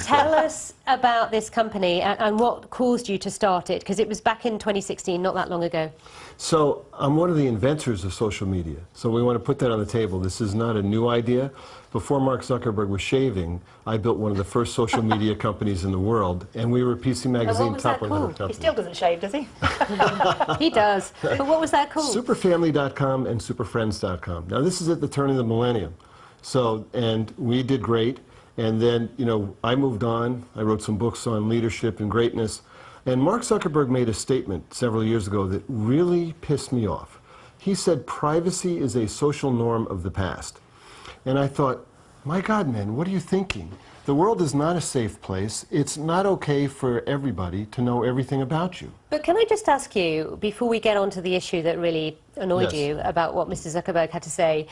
Tell us about this company and what caused you to start it, because it was back in 2016, not that long ago. So I'm one of the inventors of social media, so we want to put that on the table. This is not a new idea. Before Mark Zuckerberg was shaving, I built one of the first social media companies in the world, and we were PC Magazine top 100 company. He still doesn't shave, does he? He does. But what was that called? Superfamily.com and superfriends.com. Now this is at the turn of the millennium. So, and we did great. And then, you know, I moved on. I wrote some books on leadership and greatness. And Mark Zuckerberg made a statement several years ago that really pissed me off. He said, privacy is a social norm of the past. And I thought, my God, man, what are you thinking? The world is not a safe place. It's not okay for everybody to know everything about you. But can I just ask you, before we get on to the issue that really annoyed you about what Mr. Zuckerberg had to say,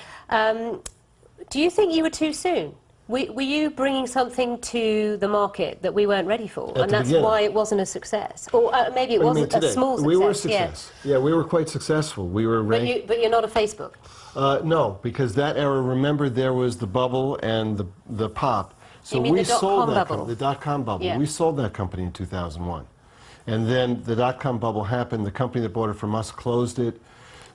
do you think you were too soon? Were you bringing something to the market that we weren't ready for, and that's why it wasn't a success? Or maybe it wasn't a small success. We were a success. Yeah, we were quite successful. We were ranked. But you're not a Facebook? No, because that era, remember, there was the bubble and the pop. So we sold that the dot-com bubble. Yeah. We sold that company in 2001. And then the dot-com bubble happened. The company that bought it from us closed it.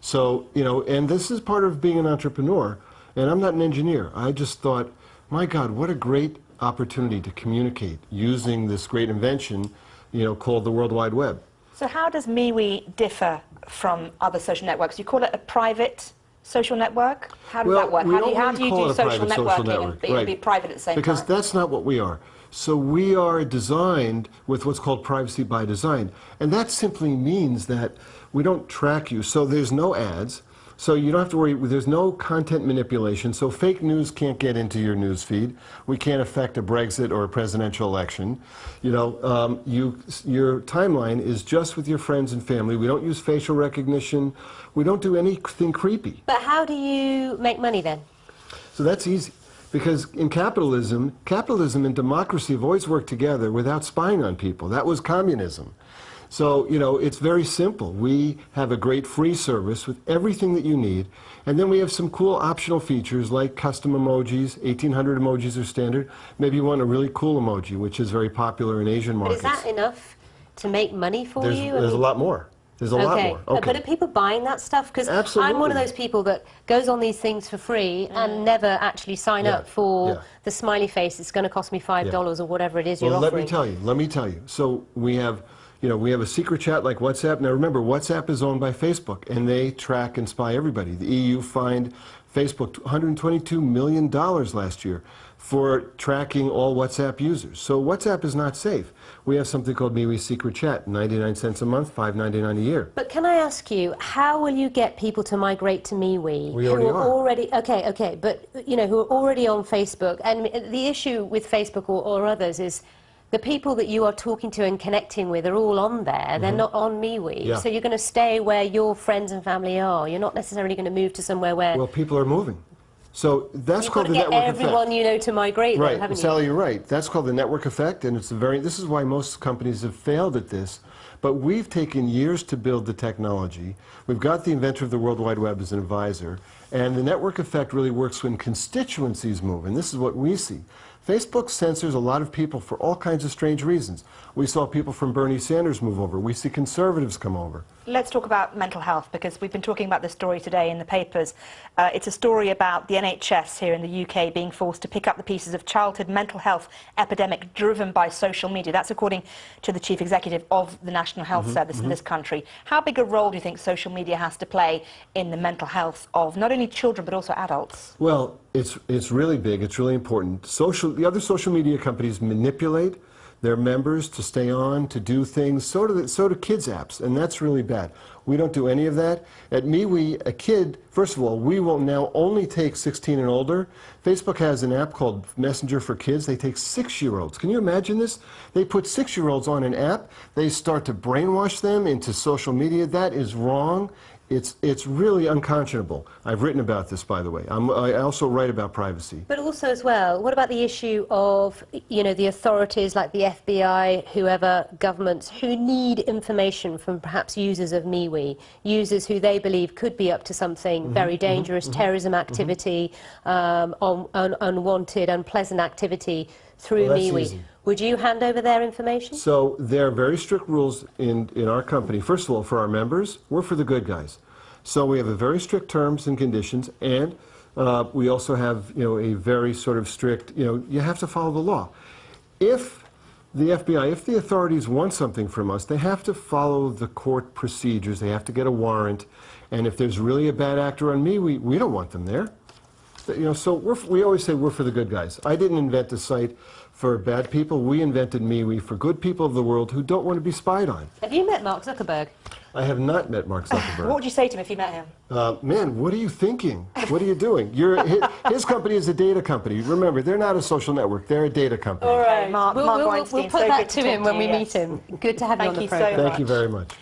So, you know, and this is part of being an entrepreneur. And I'm not an engineer. I just thought, my God, what a great opportunity to communicate using this great invention, you know, called the World Wide Web. So how does MeWe differ from other social networks? You call it a private social network? How does that work? How do you do social networking and be private at the same time? Because that's not what we are. So we are designed with what's called privacy by design. And that simply means that we don't track you. So there's no ads. So you don't have to worry, there's no content manipulation, so fake news can't get into your news feed. We can't affect a Brexit or a presidential election. You know, your timeline is just with your friends and family. We don't use facial recognition. We don't do anything creepy. But how do you make money then? So that's easy. Because in capitalism and democracy have always worked together without spying on people. That was communism. So, you know, it's very simple. We have a great free service with everything that you need, and then we have some cool optional features like custom emojis. 1,800 emojis are standard. Maybe you want a really cool emoji, which is very popular in Asian markets. But is that enough to make money for you? There's a lot more. There's a lot more. Okay. But are people buying that stuff? Because I'm one of those people that goes on these things for free and never actually sign up for the smiley face. It's going to cost me $5 or whatever it is you're offering. Let me tell you. So we have, you know, we have a secret chat like WhatsApp. Now remember, WhatsApp is owned by Facebook, and they track and spy everybody. The EU fined Facebook $122 million last year for tracking all WhatsApp users. So WhatsApp is not safe. We have something called MeWe Secret Chat, 99 cents a month, $5.99 a year. But can I ask you, how will you get people to migrate to MeWe? We already are. Okay, but you know, who are already on Facebook? And the issue with Facebook or others is the people that you are talking to and connecting with are all on there. They're not on MeWe. Yeah. So you're going to stay where your friends and family are. You're not necessarily going to move to somewhere where... Well, people are moving. So that's called the network effect. Everyone you know to migrate, right, then, haven't you? Sally, you're right. That's called the network effect, and this is why most companies have failed at this. But we've taken years to build the technology. We've got the inventor of the World Wide Web as an advisor, and the network effect really works when constituencies move, and this is what we see. Facebook censors a lot of people for all kinds of strange reasons. We saw people from Bernie Sanders move over. We see conservatives come over. Let's talk about mental health, because we've been talking about this story today in the papers. It's a story about the NHS here in the UK being forced to pick up the pieces of childhood mental health epidemic driven by social media. That's according to the chief executive of the National Health Service in this country. How big a role do you think social media has to play in the mental health of not only children but also adults? Well, it's really big. It's really important. The other social media companies manipulate their members to stay on, to do things. So do kids' apps, and that's really bad. We don't do any of that. At MeWe, a kid, first of all, we will now only take 16 and older. Facebook has an app called Messenger for Kids. They take 6-year-olds. Can you imagine this? They put 6-year-olds on an app. They start to brainwash them into social media. That is wrong. It's really unconscionable. I've written about this, by the way. I also write about privacy. But also as well, what about the issue of, you know, the authorities like the FBI, whoever, governments, who need information from perhaps users of MeWe, users who they believe could be up to something very dangerous, terrorism activity, unwanted, unpleasant activity through Well, that's MeWe, easy. would you hand over their information? So there are very strict rules in our company. First of all, for our members, we're for the good guys. So we have a very strict terms and conditions, and we also have, a very sort of strict, you have to follow the law. If the FBI, if the authorities want something from us, they have to follow the court procedures. They have to get a warrant. And if there's really a bad actor on me, we don't want them there. So we always say we're for the good guys. I didn't invent the site for bad people. We invented MeWe for good people of the world who don't want to be spied on. Have you met Mark Zuckerberg? I have not met Mark Zuckerberg. What would you say to him if you met him? Man, what are you thinking? What are you doing? His company is a data company. Remember, they're not a social network. They're a data company. All right, Mark We'll Weinstein, put so that good to to him talk when to we you, meet him. Good to have you on the Thank you so programme. Thank you very much.